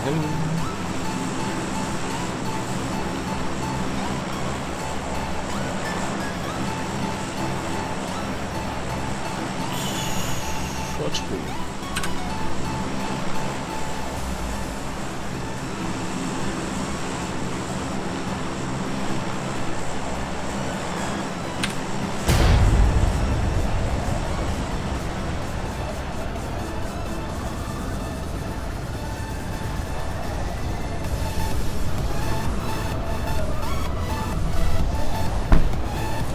hin. Fortspringen.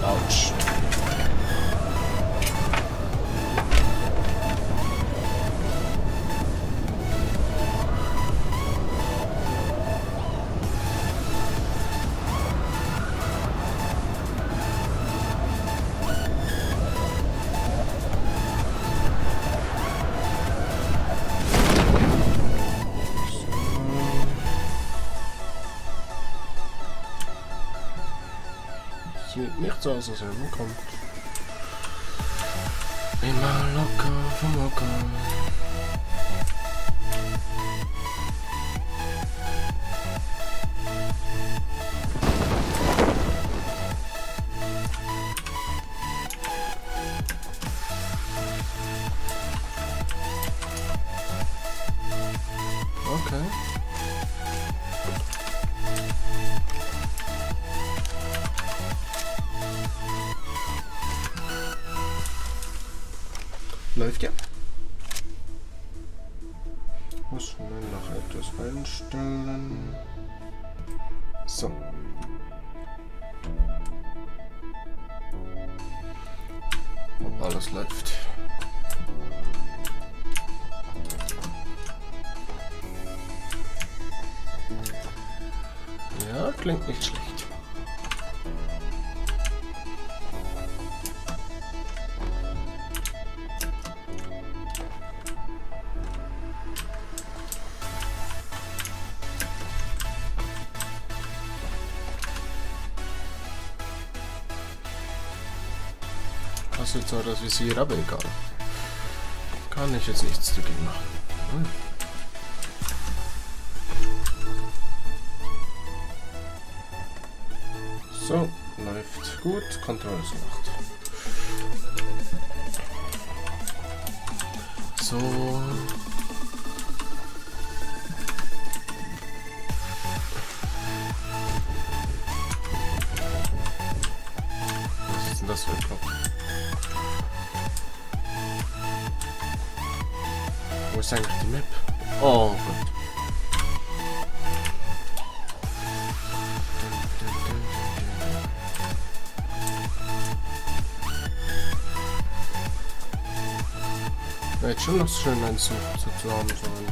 Autsch. Sieht nicht so aus, als wenn man kommt. Immer locker vom Hocker. Okay. Läuft ja. Muss man noch etwas einstellen. So. Ob alles läuft. Ja, klingt nicht schlecht. Das ist zwar das Visier, aber egal. Kann ich jetzt nichts dagegen machen. So, läuft gut. Kontrolle gemacht. So. Was ist denn das für ein Knopf? Wo ist eigentlich die Map? Oh Gott. Wäre jetzt schon noch schön, einen Zug zu haben sollen.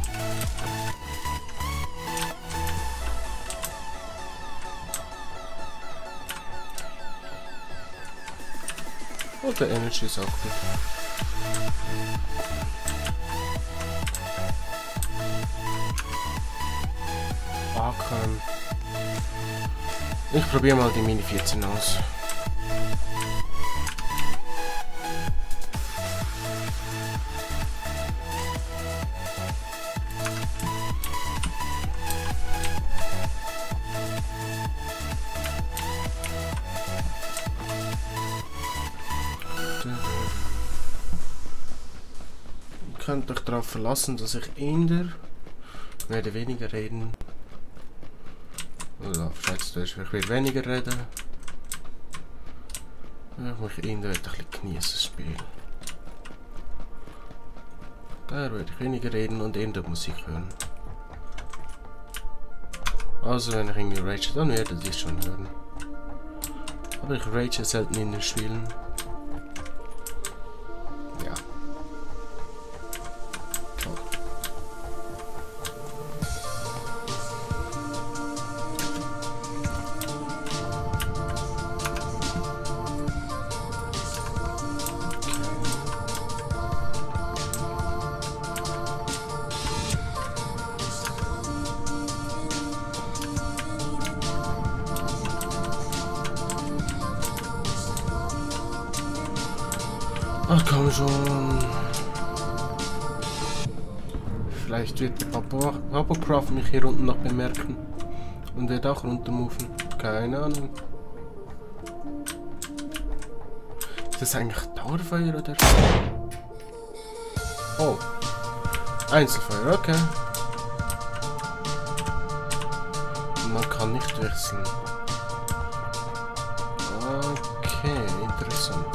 Und der Energy ist auch gut. Arkham. Ich probiere mal die Mini 14 aus. Ihr könnt euch darauf verlassen, dass ich eher werde weniger reden. Oder vielleicht ich will weniger reden. Ich muss eher ein bisschen genießen das Spiel. Da werde ich weniger reden und eher Musik hören. Also wenn ich irgendwie rage, dann werdet ihr es schon hören. Aber ich rage selten in den Spielen. Ja. Toll. Ach komm schon. Vielleicht wird der Babocraft mich hier unten noch bemerken und wird auch runtermoven. Keine Ahnung. Ist das eigentlich Dauerfeuer oder? Oh. Einzelfeuer, okay. Man kann nicht wechseln. Okay, interessant.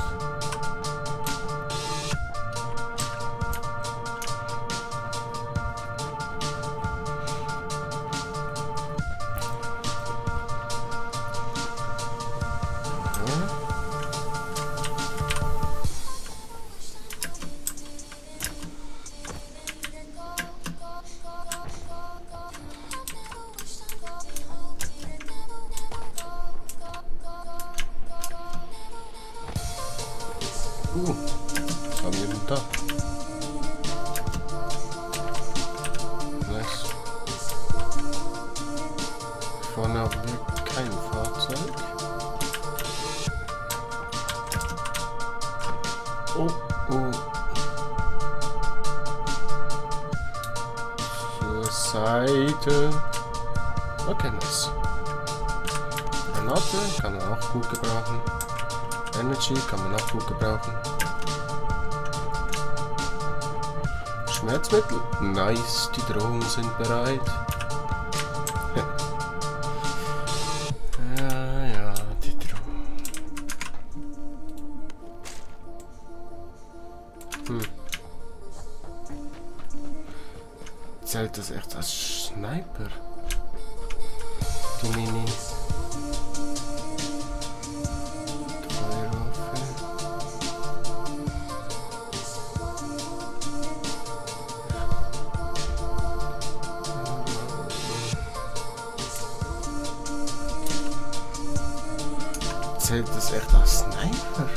Was haben wir denn da? Nice. Vorne haben wir kein Fahrzeug. Oh, oh. Zur Seite. Okay, nice. Granate kann man auch gut gebrauchen. Energy kann man auch gut gebrauchen. Schmerzmittel. Nice, die Drohungen sind bereit. Ja, die Drohungen. Zählt das echt als Sniper? Die Mini. Zählt das echt als Sniper?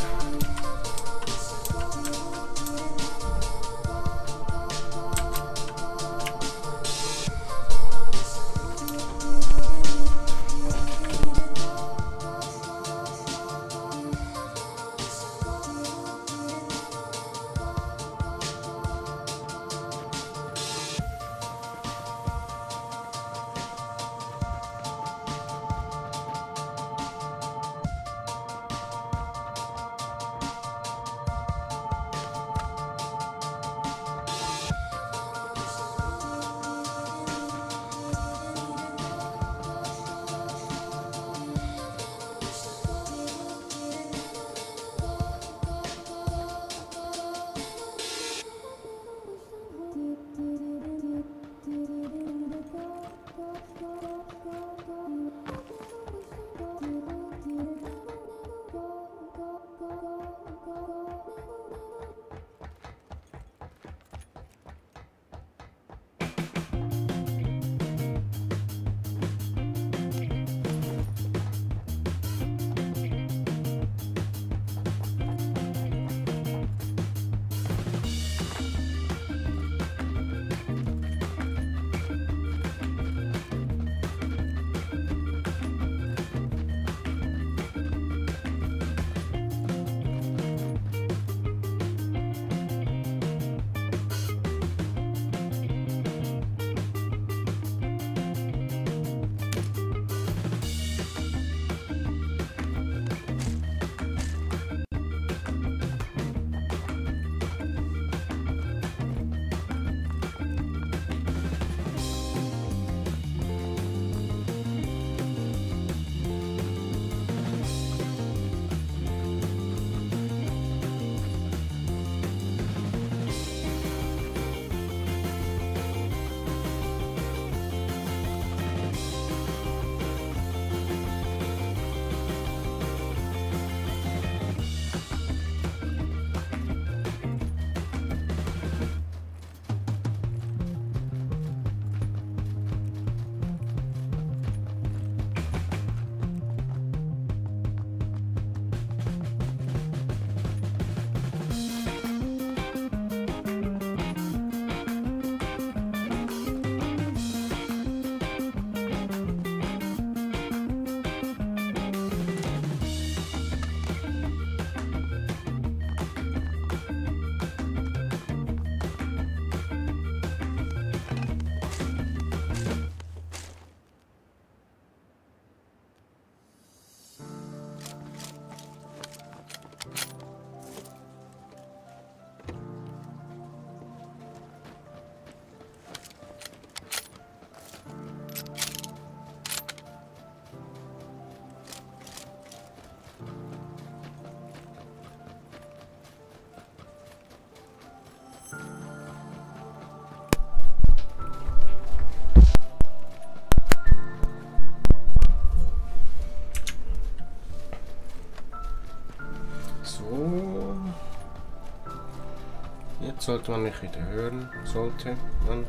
sollte man mich wieder hören. Sollte man.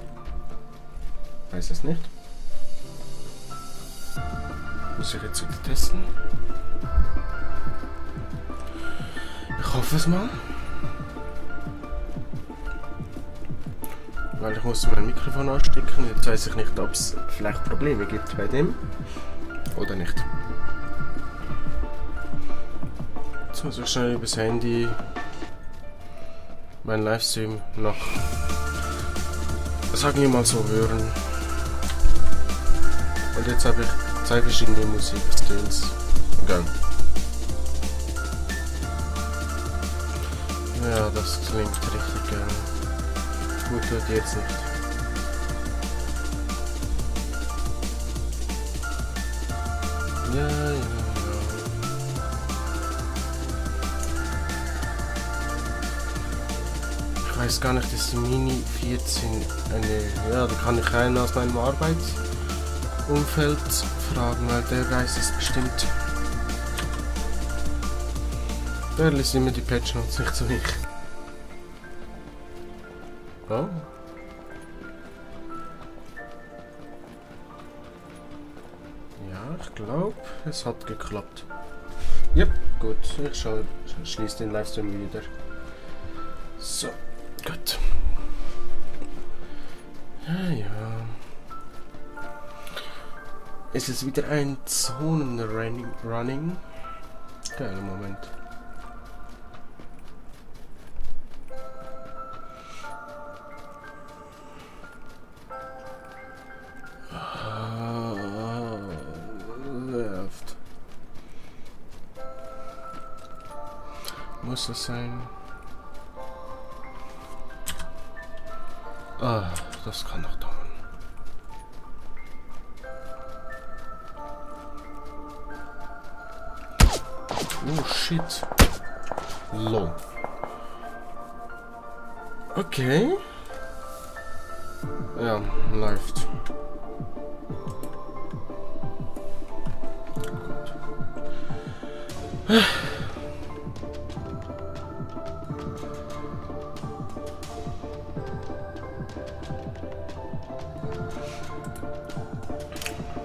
Weiß es nicht. Muss ich jetzt wieder testen. Ich hoffe es mal. Weil ich muss mein Mikrofon anstecken. Jetzt weiß ich nicht, ob es vielleicht Probleme gibt bei dem. Oder nicht. Jetzt muss ich schnell übers Handy meinen Livestream noch, sagen wir mal so, hören. Und jetzt habe ich 2 verschiedene Musikstils. Gang. Ja, das klingt richtig geil. Gut, wird jetzt nicht. Ja, ja, ja. Ich weiß gar nicht, ist die Mini 14 eine... Ja, da kann ich einen aus meinem Arbeitsumfeld fragen, weil der weiß es bestimmt. Der liest immer die Patch Notes, nicht so ich. Oh. Ja, ich glaube, es hat geklappt. Yep, gut. Ich schließe den Livestream wieder. So, gut. Ja, ja. Es ist wieder ein Zonen-Running. Geiler Moment. Muss es sein? Ah, das kann noch dauern. Oh shit. Low. Okay. Ja, läuft. Gut.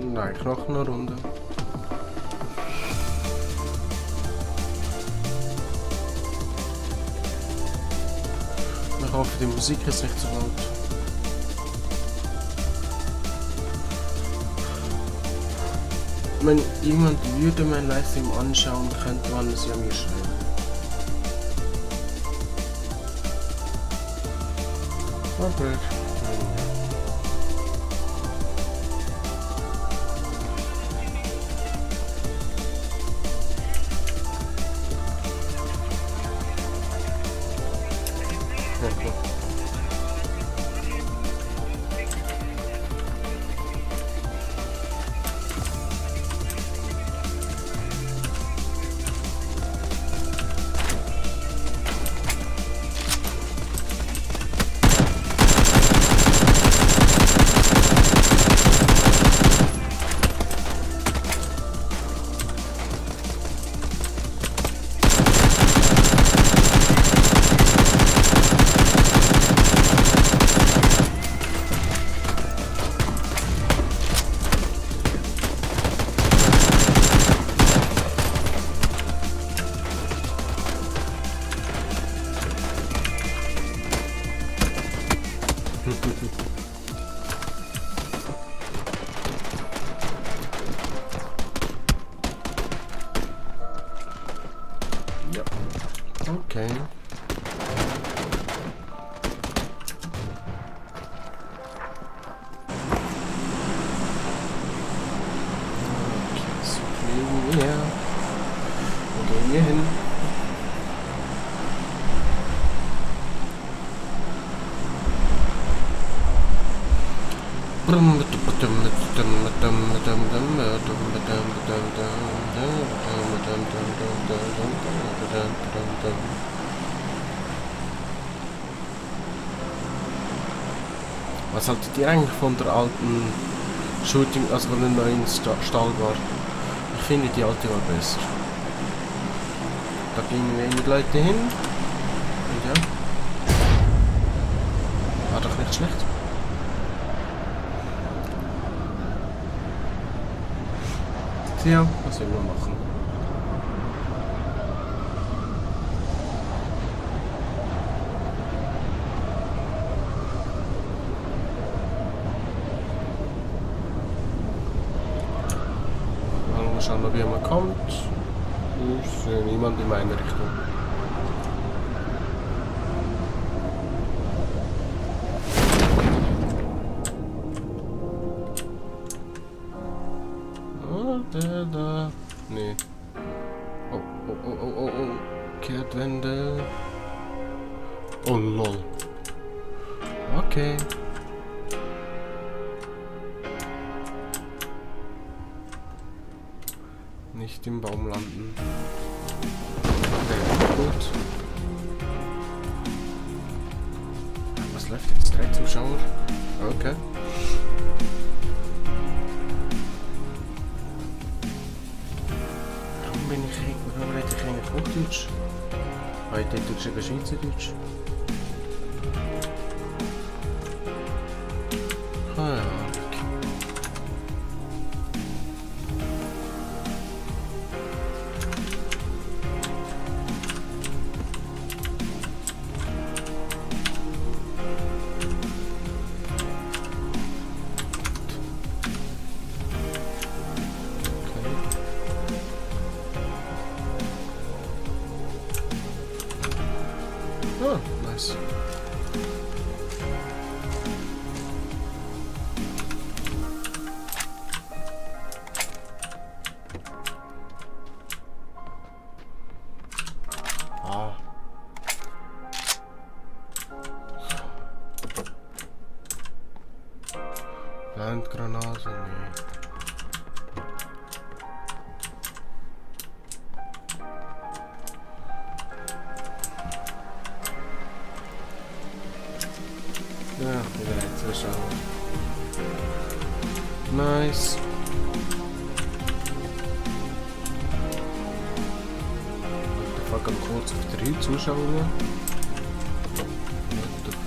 Nein, noch eine Runde. Ich hoffe, die Musik ist nicht so laut. Wenn jemand würde mein Livestream anschauen, könnte man es ja mir schreiben. Okay. Ja. Okay. So fliegen wir. Wo gehen wir hin? Was haltet ihr eigentlich von der alten Shooting, also von der neuen Stahlbar? Ich finde die alte war besser. Da gingen wenig Leute hin. Und ja. nicht schlecht. Tja, was will man machen? Mal schauen, ob jemand kommt. Ich sehe niemand in meine Richtung. Der da. Nee. Oh, oh, oh, oh, oh, oh. Kehrtwende. Oh, lol. Okay. Nicht im Baum landen. Okay, gut. Was läuft jetzt? 3 Zuschauer? Okay. Warum rede ich eigentlich Hochdeutsch? Heute tue ich Schweizerdeutsch. Ah ja. Oh, nice. Ah. Landgranate, nee. Ja, wieder ein Zuschauer. Nice. What the fuck, am kurz auf 3 Zuschauer. What the fuck?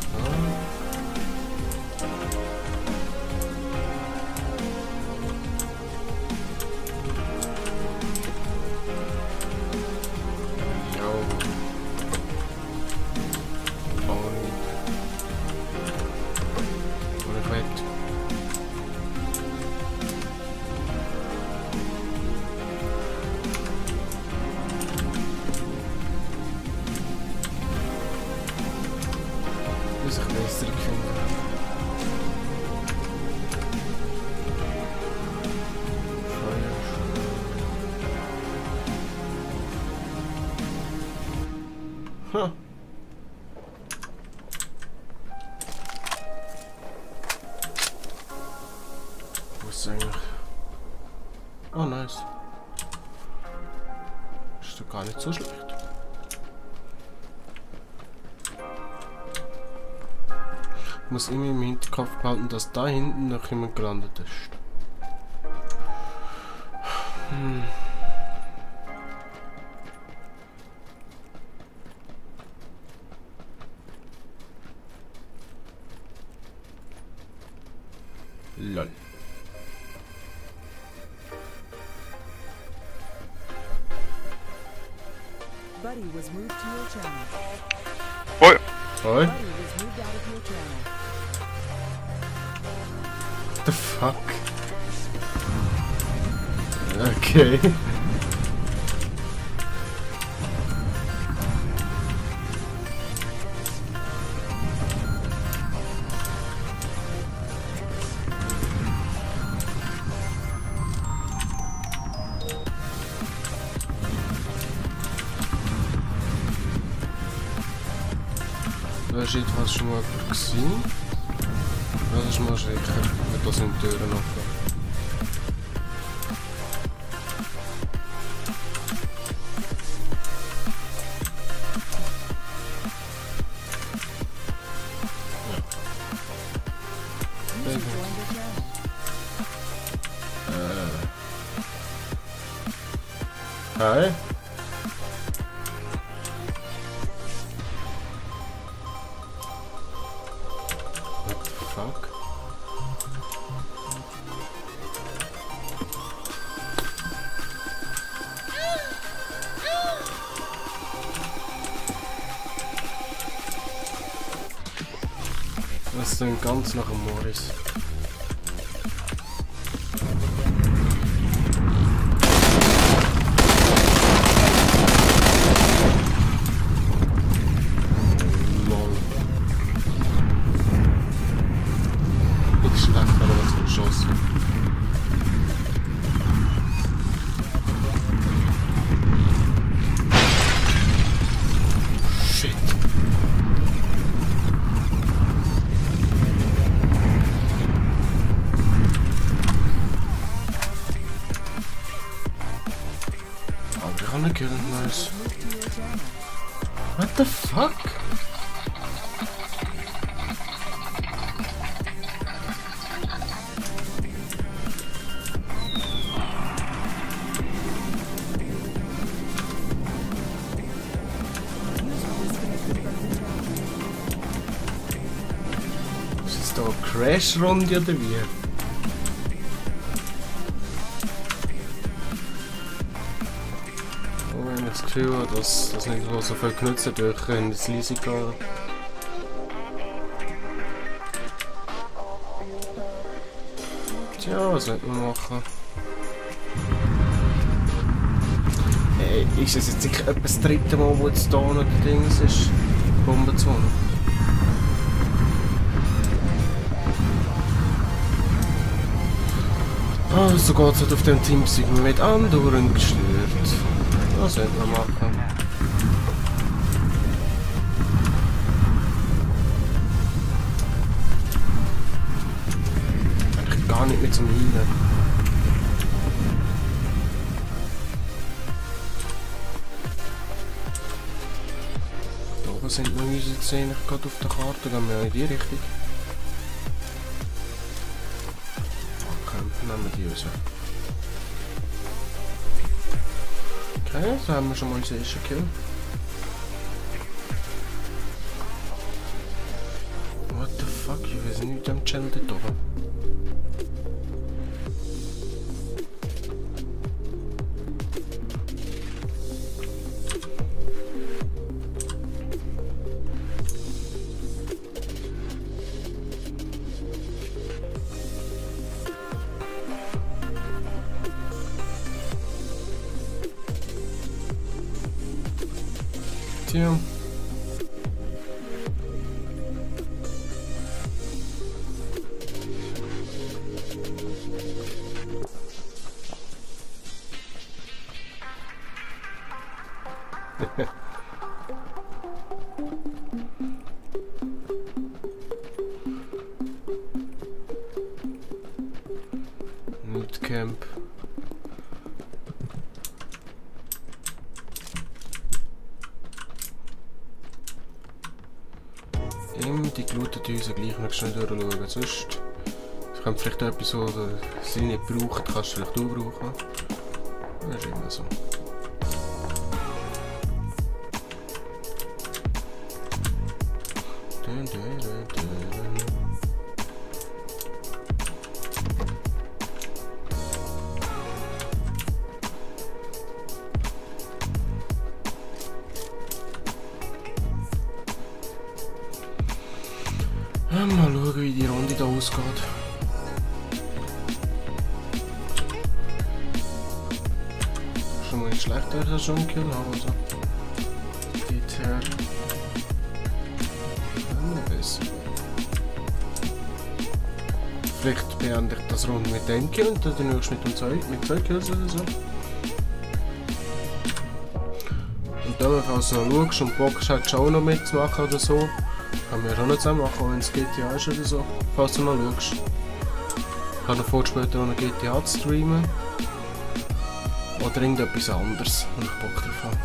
Dus ik meest druk vinden. Huh. Wo ist eigentlich? Oh, nice. Ist doch gar nicht so schlecht. Ich muss immer im Hinterkopf behalten, dass da hinten noch jemand gelandet ist. Lol. Buddy was moved to your channel. Oi. Oi. Buddy was moved out of your channel. What the fuck? Okay. Da ist etwas schon mal gesehen. Das ist mal sicher. Da sind Türen offen. User joined your channel. Hi. What Das klingt ganz nach dem Morris. Lol. Nicht schlecht, aber was geschossen. Shit. Killen, nice. What the fuck? Ist das da eine Crash-Runde oder wie? Das Gefühl, dass das nicht so viel genutzt wird, durch das leise gehen. Tja, was sollte man machen? Hey, ist es jetzt sicher etwa das dritte Mal, wo jetzt hier noch der Dings ist? Bombenzone. Ah, so geht es halt auf dem Teamsieg mit anderen gestört. Was sollte man machen? Eigentlich gar nicht mehr zum Heilen. Da oben sind wir uns gesehen, ich gerade auf der Karte, gehen wir in die Richtung. Okay, nehmen wir die raus. Okay, so haben wir schon mal den ersten Kill. What the fuck, ich weiß nicht, am Channel dort oben. Tja. Camp. Die gelootet Häuser gleich noch schnell durchschauen. Sonst kommt vielleicht etwas, wo sie nicht braucht, kannst du vielleicht auch brauchen. Das ist immer so. Mal schauen, wie die Runde da ausgeht. Schon mal nicht schlecht, dass ich schon einen Kill habe. Also. Geht her. Noch besser. Vielleicht beende ich das Runde mit dem Kill und dann die nächste mit zwei Kills oder so. Und dann, falls du noch schaust und Bock hast, auch noch mitzumachen oder so. Kann man ja schon nicht zusammen machen, wenn es GTA ist oder so, falls du mal schaust. Ich habe vor, später noch eine GTA zu streamen. Oder irgendetwas anderes, wenn ich Bock drauf habe.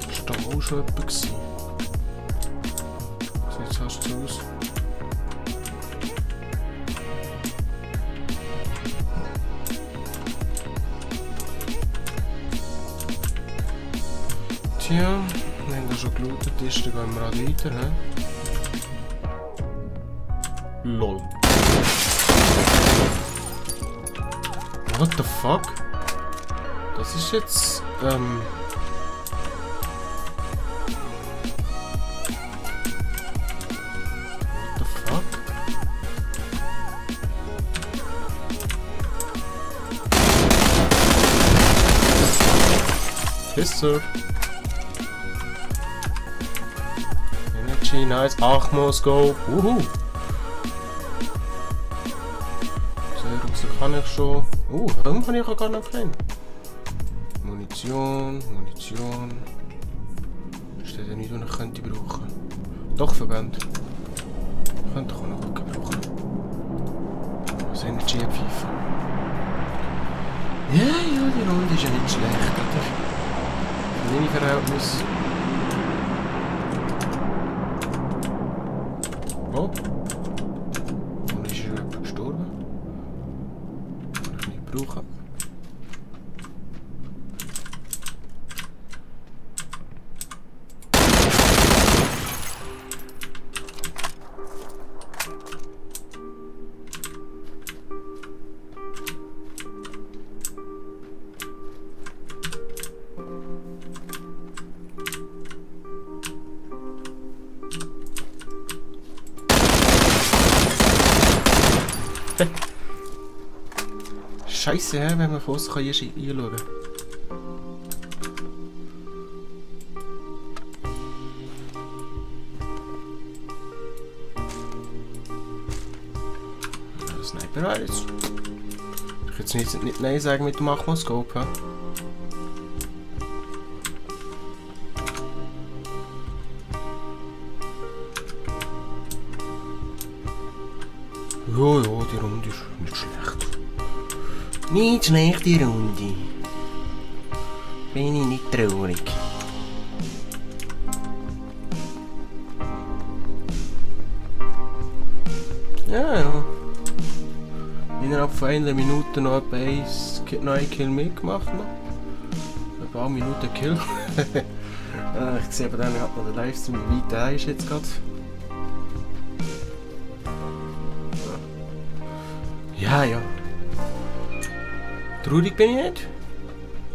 Das war da auch schon jemand gewesen. So, jetzt hast du es aus. Tja, wenn da schon gelootet ist, dann gehen wir halt weiter, he? LOL. What the fuck? Das ist jetzt, What the fuck? Yes, sir. Energy, nice. Achmo-Scope. Wuhu. So kann ich schon. Warum kann ich auch gar nicht rein? Munition. Steht ja nicht, was ich könnte brauchen. Doch, Verband. Könnte ich auch noch gut brauchen. Das Energy abpfeifen. Ja, die Runde ist ja nicht schlecht, oder? Kleine Verhältnis. Oh. Und ist jemand gestorben? Kann ich nicht brauchen. Scheiße, ja, wenn man von außen einschauen kann. Sniper war jetzt. Ich kann jetzt nicht Nein sagen mit dem Achmo-Scope. Ja, die Runde ist nicht schlecht. Nicht schlecht, die Runde. Bin ich nicht traurig. Ja. Innerhalb von einer Minute noch etwa ein Kill mitgemacht. Ein paar Minuten Kill. Ich sehe aber dann noch den Livestream, wie weit der ist jetzt gerade. Ja. Traurig bin ich nicht.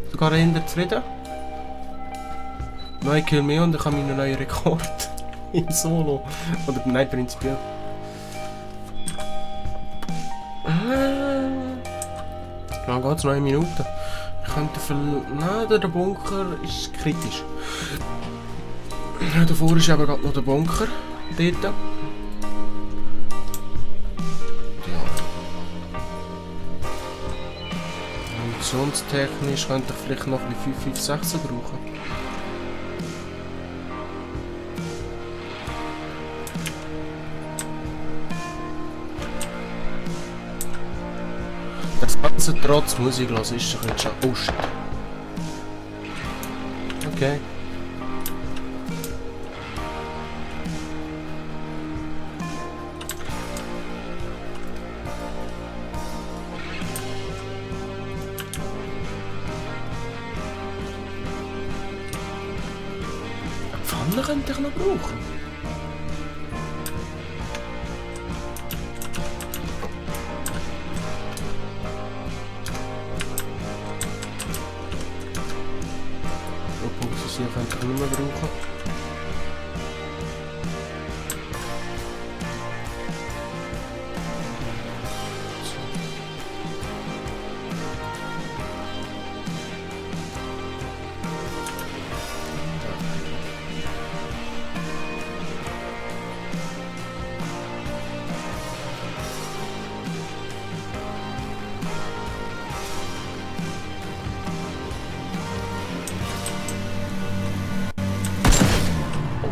Sogar eher zufrieden. 9 Kill mehr und ich habe meinen neuen Rekord in Solo. Oder nein, prinzipiell. Dann geht es noch 1 Minute. Ich könnte nein, der Bunker ist kritisch. Davor ist aber gerade noch der Bunker. Dort.Munitionstechnisch könnte ich vielleicht noch ein 556 brauchen. Das ganze trotz Musik hören ist doch nicht schon. Oh shit. Okay. Pfanne könnte ich noch brauchen. Hier könnte ich nicht mehr brauchen.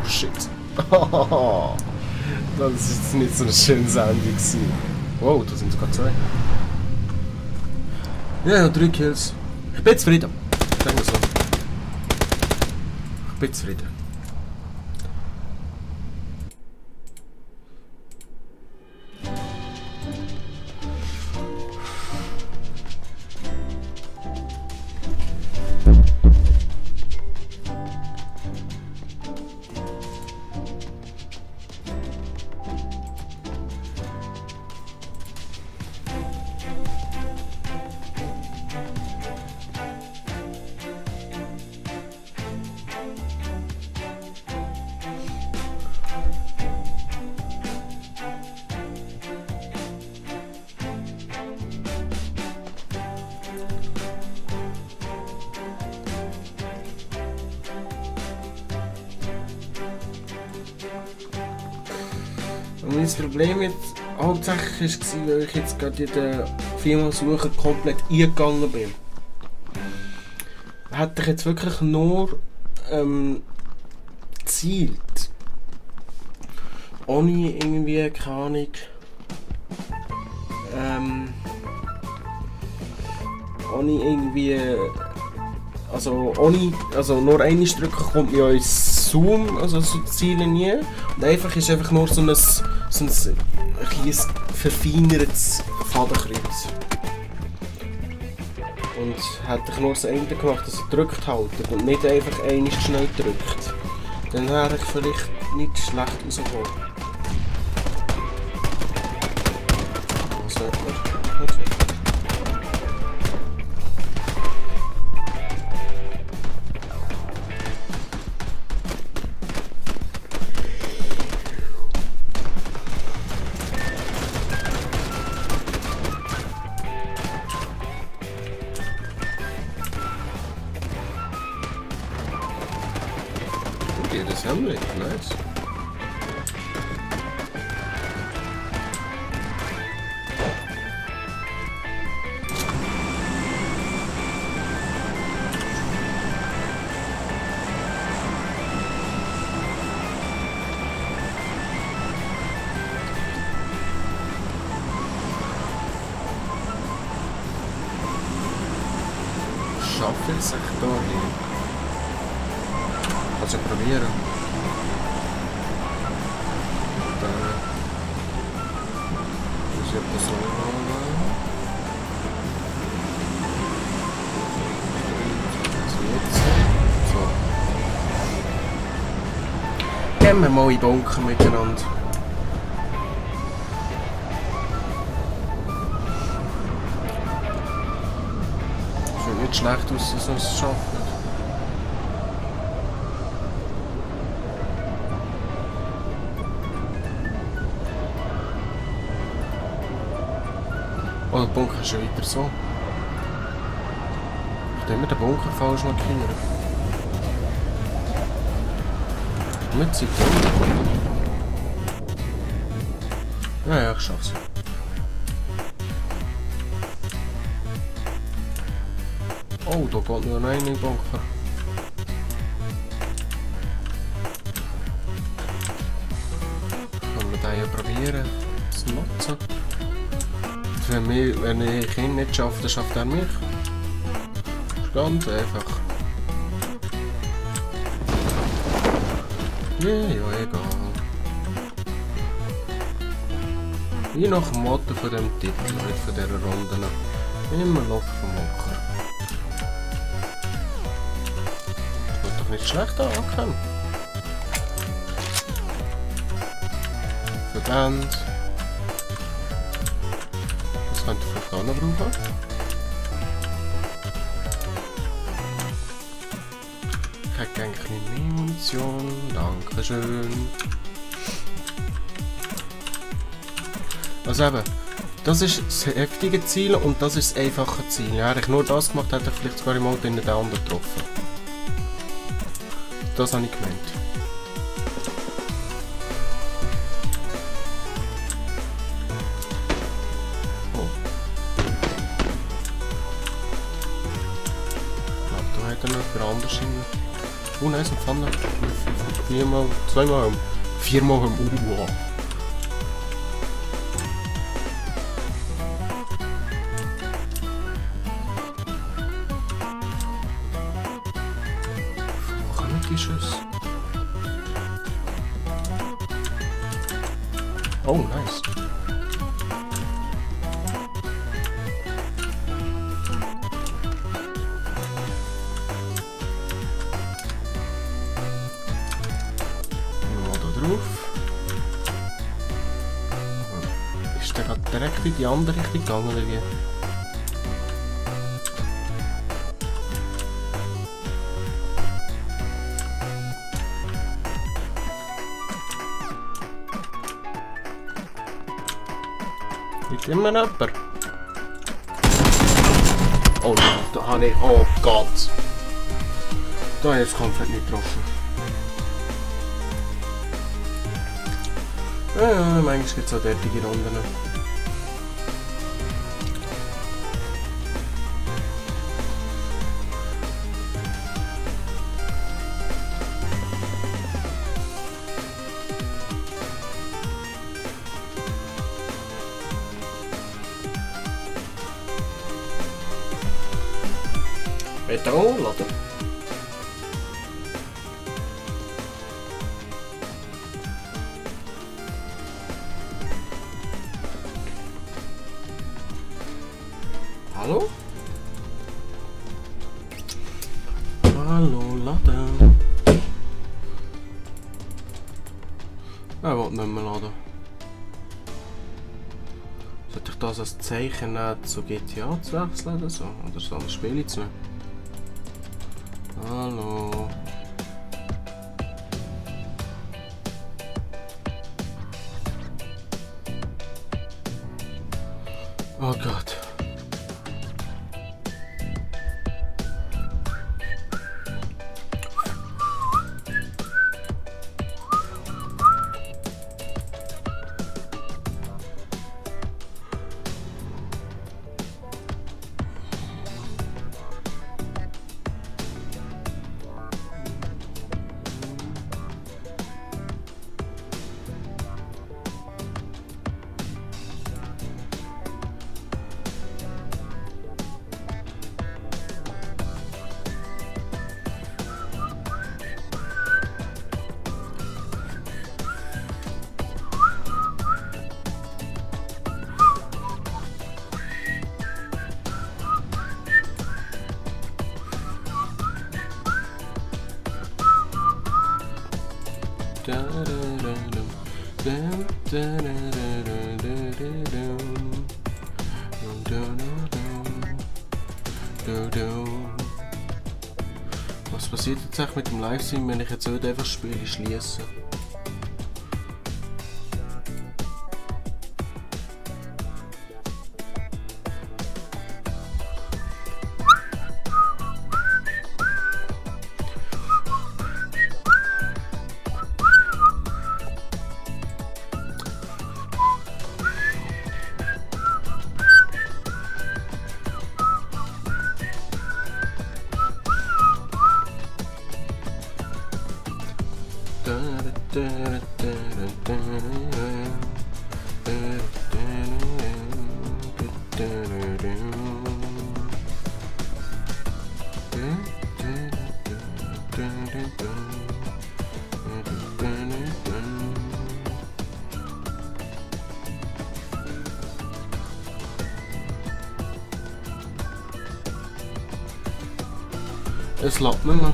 Shit. Das ist jetzt nicht so eine schöne Sendung gewesen. Wow, da sind sogar 2. Ja, noch 3 Kills. Ich bin zufrieden. Sagen wir so. Ich bin zufrieden. Und mein Problem jetzt hauptsächlich war, weil ich jetzt gerade in der Firmensuche komplett eingegangen bin. Hätte ich jetzt wirklich nur gezielt. Ohne irgendwie, keine Ahnung. Ohne irgendwie. Also nur einmal drücken kommt mir ins Zoom, also so Ziele nie. Und einfach ist einfach nur so ein kleines verfeinertes Fadenkreuz. Und hätte ich nur das Ende gemacht, dass er drückt haltet und nicht einfach einmal schnell drückt, dann wäre ich vielleicht nicht schlecht rausgekommen. Was sagt man? Das Hamlet, nice. Schaffe ich es echt da hin? Kannst du probieren. Dann muss ich etwas so machen. So. Gehen wir mal in den Bunker miteinander. Sieht nicht schlecht aus, dass wir es schaffen. Oh, der Bunker ist schon weiter so. Ich habe immer den Bunker falsch markiert. Mit Zeit drin. Ja, ich schaff's. Oh, da geht nur ein in den Bunker. Können wir den ja probieren zu nutzen. Wenn ich ihn nicht schaffe, dann schafft er mich. Das ist ganz einfach. Ja, egal. Wie nach dem Motto von dem Titel, nicht von dieser Runde. Immer locker vom Locker. Das wird doch nicht schlecht ankommen. Verband. Das könnte ich vielleicht auch noch brauchen. Ich hätte eigentlich nicht mehr Munition. Dankeschön. Also eben, das ist das heftige Ziel und das ist das einfache Ziel. Ja, hätte ich nur das gemacht, hätte ich vielleicht sogar im Auto in den anderen getroffen. Das habe ich gemeint. Oh. Ich glaube, da hat er noch jemand anders hin. Oh nein, so eine Pfanne. Viermal, zweimal, viermal im wow. Oh, nice. Mal da drauf. Ist der gerade direkt in die andere Richtung gegangen oder wie? Liegt immer jemand? Oh nein, da habe ich... Oh Gott! Da habe ich jetzt komplett nicht getroffen. Ja, manchmal gibt es auch derartige Runden. Beton laden. Hallo? Hallo, laden. Er will nicht mehr laden. Sollte ich das als Zeichen nehmen, zu GTA zu wechseln oder so? Oder so ein Spiel zu nehmen? Hallo. Oh Gott. Was passiert jetzt eigentlich mit dem Livestream, wenn ich jetzt einfach das Spiel schließe? Es lädt nicht mehr.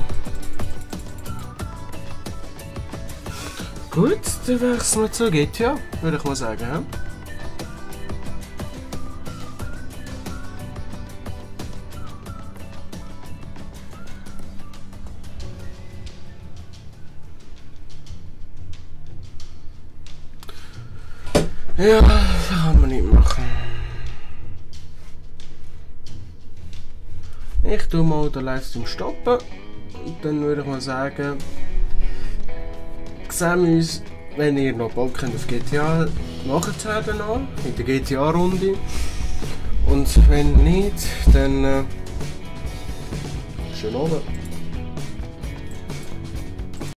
Gut, dann wechseln wir zu GTA, würde ich mal sagen. Ja, das kann man nicht machen. Ich tue mal den Livestream stoppen und dann würde ich mal sagen, sehen wir uns, wenn ihr noch Bock habt auf GTA, nachher noch in der GTA-Runde. Und wenn nicht, dann schönen Abend.